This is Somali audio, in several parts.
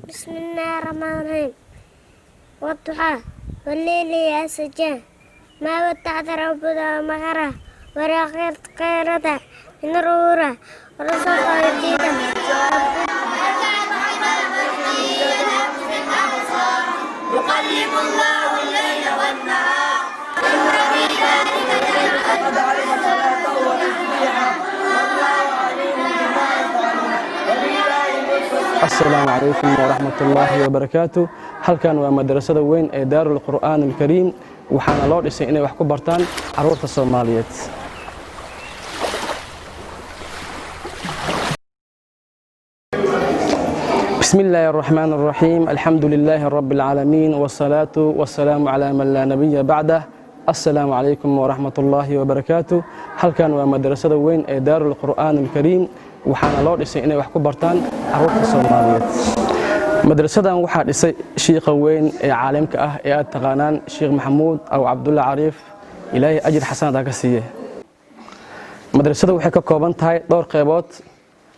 بسم الله الرحمن الرحيم والضحى والليل إذا سجى ما ودعك ربك وما قلى ولآخرة إن الأولى ولسوف يعطيك يقلب الله الليل والنهار إن في ذلك لقد علم صلاته وتسبيحه والله عليم بما يفعلون وبالله الملك. السلام عليكم ورحمة الله وبركاته. halkan waa madrasada weyn ee Daarul Qur'aan al-Kariim waxaana loo dhisay inay wax ku bartaan carruurta Soomaaliyeed. بسم الله الرحمن الرحيم الحمد لله رب العالمين والصلاة والسلام على من لا نبي بعده. السلام عليكم ورحمة الله وبركاته. halkan waa madrasada weyn ee Daarul Qur'aan al-Kariim waxaana loo dhisay inay wax ku bartaan carruurta Soomaaliyeed. madrasadan waxaa dhisay sheekha weyn ee caalimka ah ee aad taqaanaan Sheekh Maxamuud aw Cabdulla Cariif ilaahay ajir xasan ka siiye. madrasada waxay ka kooban tahay dhowr qaybood.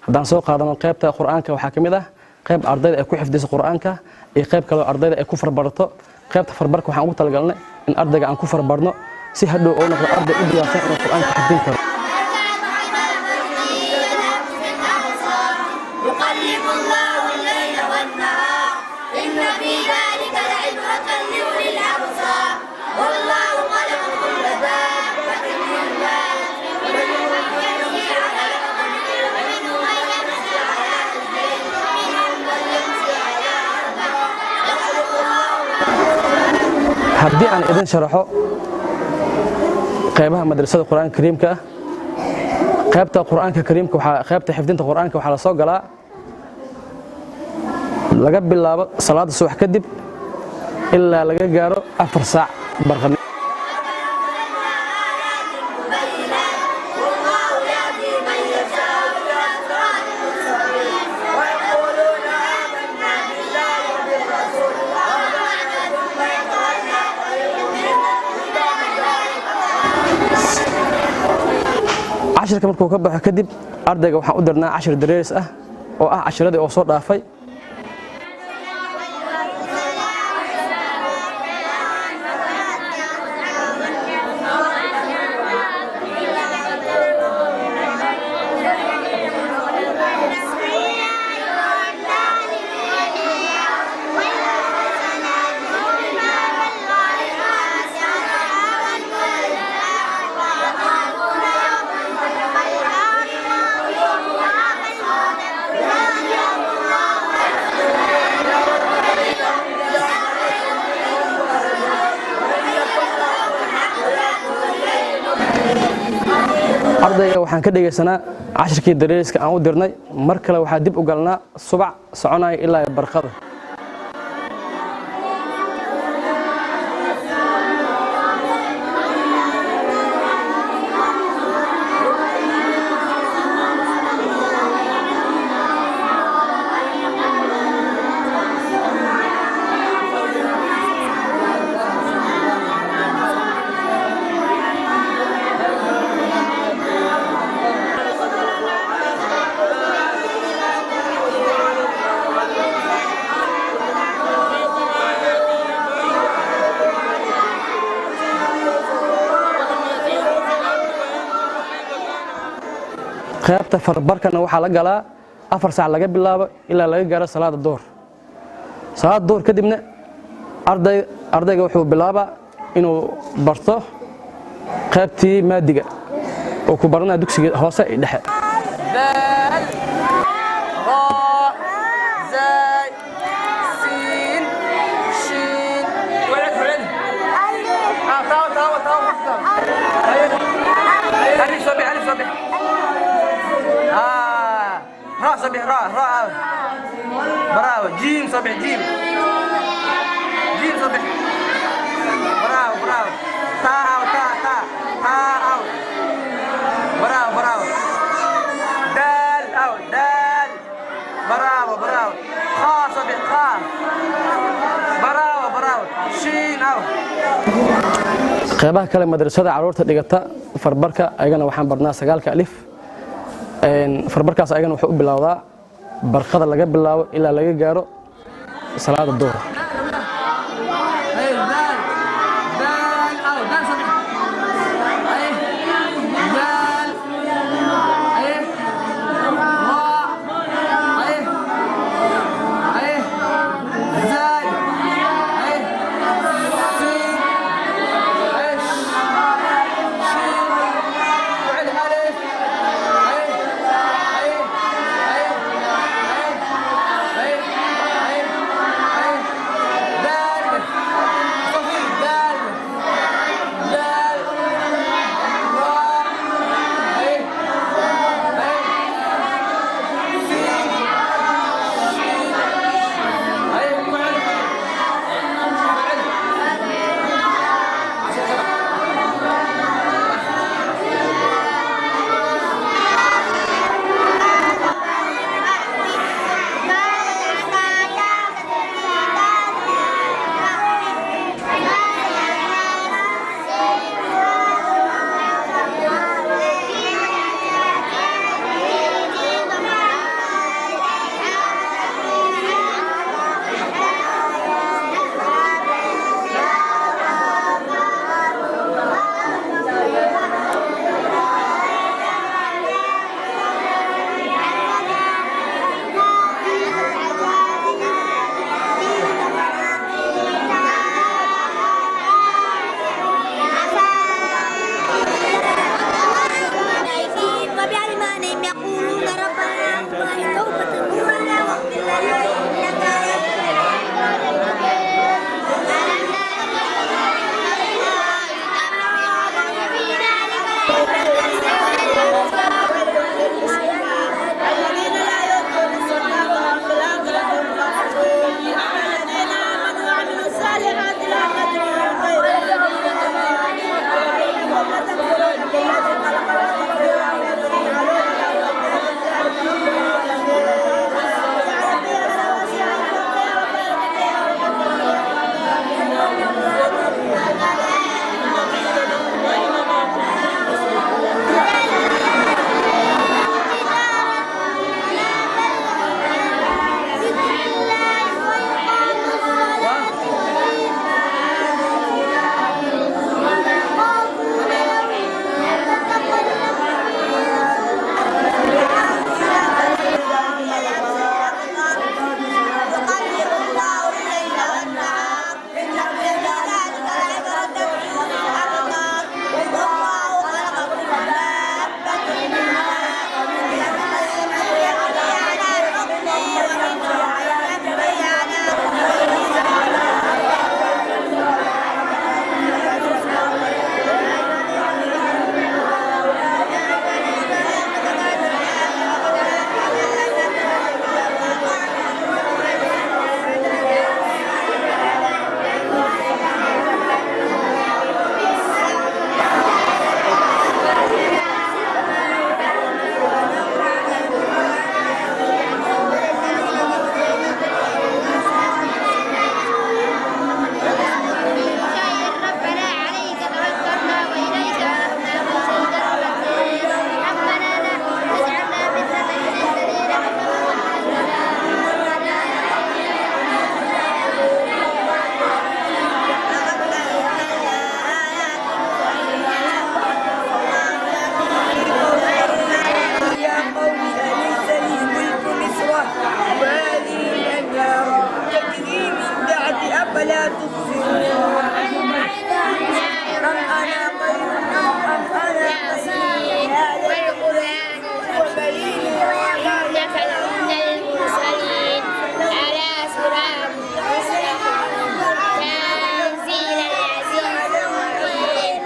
haddaan soo qaadano qaybta quraanka waxaa kamid ah qayb ardayda ay ku xifdiso quraanka iyo qayb kale ardayda ay ku farbarto. qaybta farbarka waxaan ugu talagalnay in ardayga aan ku farbarno si hadhow oo noqdo arday u diyaarsan inuu quraanka xifdin karo. يقلب الله الليل والنهار إن في ذلك لعبرة لأولي الأبصار والله خلق كل دابة من ماء ومنهم من يمشي على بطنه ومنهم من يمشي على رجلين ومنهم من يمشي على أربع يخلق الله haddii aan idin sharaxo qaybaha madrasada quraanka kariimka ah qaybta quraanka kariimka waxa qaybta xifdinta quraanka waxa la soo galaa laga bilaabo salaada subax kadib ilaa laga gaaro 4 saac barqani. والله يهدي من يشاء إلى صراط مستقيم ويقولون آمنا بالله وبالرسول وأطعنا ثم يتولى فريق منهم cashirka markuu ka baxo kadib ardayga waxaan u dirnaa cashir dareeris ah oo ah cashiradii oo soo dhaafay. ardayga waxaan ka dhageysanaa cashirkii dareeriska aan u dirnay mar kale waxaa dib u galnaa subac soconaya ilaa barqada. qaybta farbarkana waxaa la galaa 4 saac laga bilaabo ilaa laga gaaro salaada duhur. salaada duhur kadibna ardayga wuxuu bilaabaa inuu barto qaybtii maadiga oo ku baranaya dugsiga hoose ee dhexe. دال راء زاي سين شين وعد تاو ألف صبح راء صبح راء براو جيم صبح جيم صبح براو تاء براو دال براو خا صبح خا براو شين qaybaha kale madrasada carruurta dhigata farbarka ayagana waxaan barnaa 9 alif. farbarkaas ayagana wuxuu u bilowdaa barqada laga bilaabo ilaa laga gaaro salaada duhur. أي دال دال أو دال صبح أي دال أي راء أي أي زاي أي سين أي شين فعل ألف أي أي أي أي أي أي دال صفي دال دال راء أي أي سين شين أي فعل وبأيمانهم يقولون ربنا أقبل توبة نورنا واغفر لنا إنك الذين لا يؤتون الصلاة وهم بالآخرة هم كافرون الذين آمنوا وعملوا الصالحات لا نجزيهم خير الذين آمنوا وما تكفرون بالذي خلق أفلا تبصرون أم أنا خير والقرآن وبليل إنك لمن المرسلين على صراط مستقيم تنزيل العزيز الرحيم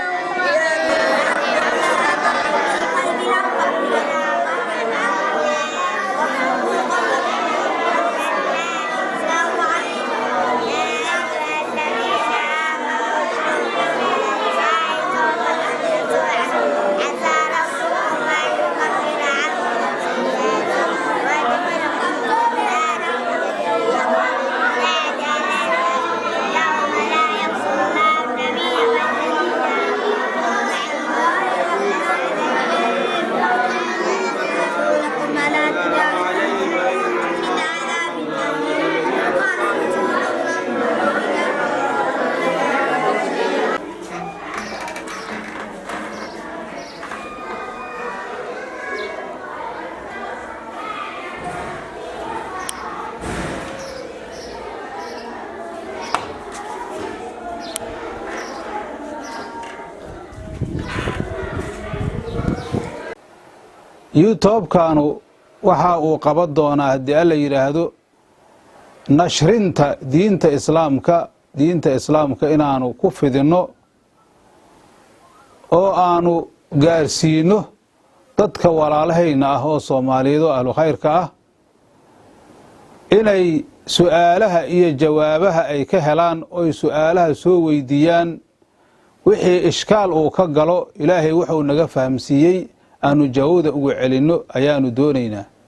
السلام عليكم يا أيها الذين youtube-kaanu waxa uu qaban doonaa haddii alla yidhaahdo nashrinta diinta islaamka inaanu ku fidinno oo aanu gaarsiino dadka walaalahayna ah oo soomaaliyeed oo ahlu khayrka ah inay su'aalaha iyo jawaabaha ay ka helaan oy su'aalaha soo weydiiyaan wixii ishkaal uu ka galo ilaahay wuxuu naga fahamsiiyey aanu jawaabda ugu celinno ayaanu doonaynaa